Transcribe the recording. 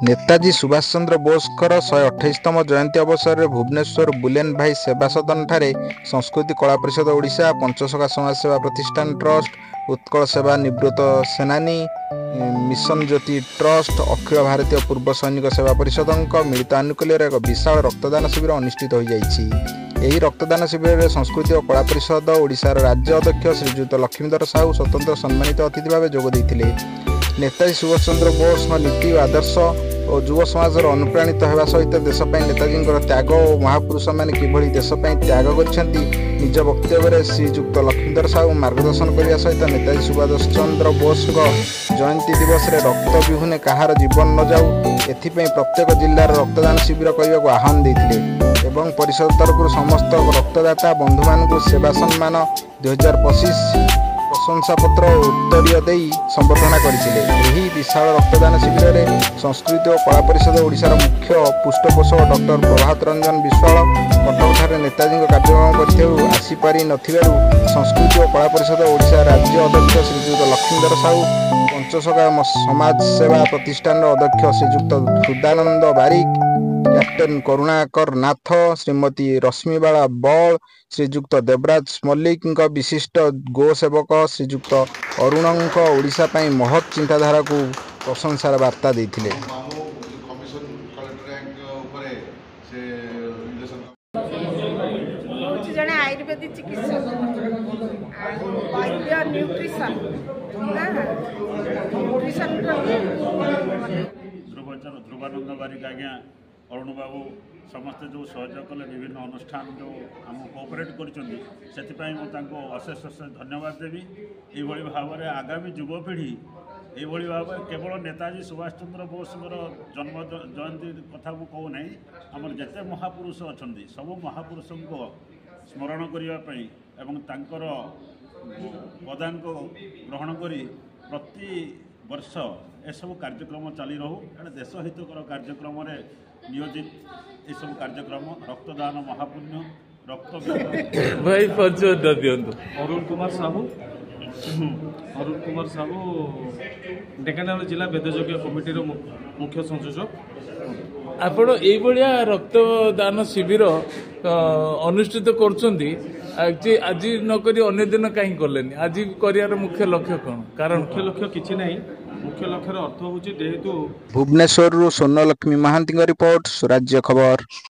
नेताजी सुभाष चंद्र बोसकर 128तम जयंती अवसर में भुवनेश्वर बुलेन भाई सेवा सदन ठारे संस्कृति कला परिषद ओडिशा पंचसखा समाजसेवा प्रतिष्ठान ट्रस्ट उत्कल सेवा निवृत्त सेनानी मिशन ज्योति ट्रस्ट अखिल भारतीय पूर्व सैनिक सेवा परिषद मिलित आनुकूल्य एक विशाल रक्तदान शिविर अनुष्ठित हो जाइए। रक्तदान शिविर में संस्कृति और कला परिषद ओडिशार राज्य अध्यक्ष श्रीजुत लक्ष्मीधर साहू स्वतंत्र सम्मानित अतिथि भाव जोगदेइथिले। नेताजी सुभाष चंद्र बोस नीति और आदर्श और युव समाज अनुप्राणित होगा सहित देशपाई नेताजी त्याग और महापुरुष मैंने किभली देशपाई त्याग कर निज वक्तव्य श्रीजुक्त लक्ष्मीधर साहू मार्गदर्शन करने सहित नेताजी सुभाष चंद्र बोस जयंती दिवस में रक्त विहुने कहार जीवन न जाऊ एथिपाई प्रत्येक जिलार रक्तदान शिविर करने को आह्वान देते एवं परिषद तरफ समस्त रक्तदाता बंधु मान सेवा सम्मान 2025 प्रशंसा पत्र और उत्तरीय दे संबर्धना करते। विशाल रक्तदान शिविर में संस्कृति और कला परिषद ओडिशार मुख्य पृष्ठपोषक डॉक्टर प्रभात रंजन विश्वाल कटक नेताजी कार्यक्रम कर आसीपारि नथिबारु संस्कृति और कला परिषद ओडिशा राज्य अध्यक्ष श्रीजुक्त लक्ष्मीधर साहू पंचसखा समाज सेवा प्रतिष्ठान अध्यक्ष श्रीजुक्त हृदानंद बारिक कैप्टेन करुणाकर नाथ श्रीमती रश्मिबाला बल श्रीजुक्त देवराज मल्लिक विशिष्ट गो सेवक श्रीजुक्त अरुण ओडिशा पाई महत् चिंताधारा को प्रशंसार वार्ता देथिले। जने आयुर्वेदिक चिकित्सक वैद्य न्यूट्रिशन ध्रुवानंद बारिक आज्ञा अरुण बाबू समस्ते जो सहयोग कले विभिन्न अनुष्ठान जो आम कोऑपरेट कर अशेष अशेष धन्यवाद देवी। ये भाव में आगामी युवपीढ़ी ये भाव केवल नेताजी सुभाष चंद्र बोस जन्म जयंती कथा को कहूना आमर जिते महापुरुष अच्छा सब महापुरुष को स्मरण करने एवं तांकर प्रदान को ग्रहण कर प्रति वर्ष एसबू कार्यक्रम चली रहू एवं देश हितकर कार्यक्रम नियोजित ये सब कार्यक्रम रक्तदान महापुण्य रक्त भाई परिचय दियंतु। अरुण कुमार साहू ढेंकानाल जिला वेदज्ञ कमिटी मुख्य संयोजक। आपण ये रक्तदान शिविर अनुष्ठित कर आज नक अन्य दिन कहीं कले आज कर मुख्य लक्ष्य कौन कारण मुख्य लक्ष्य किसी ना मुख्य लक्ष्यर अर्थ हूँ जेहेतु भुवनेश्वर सोनलक्ष्मी महांती रिपोर्ट स्वराज्य खबर।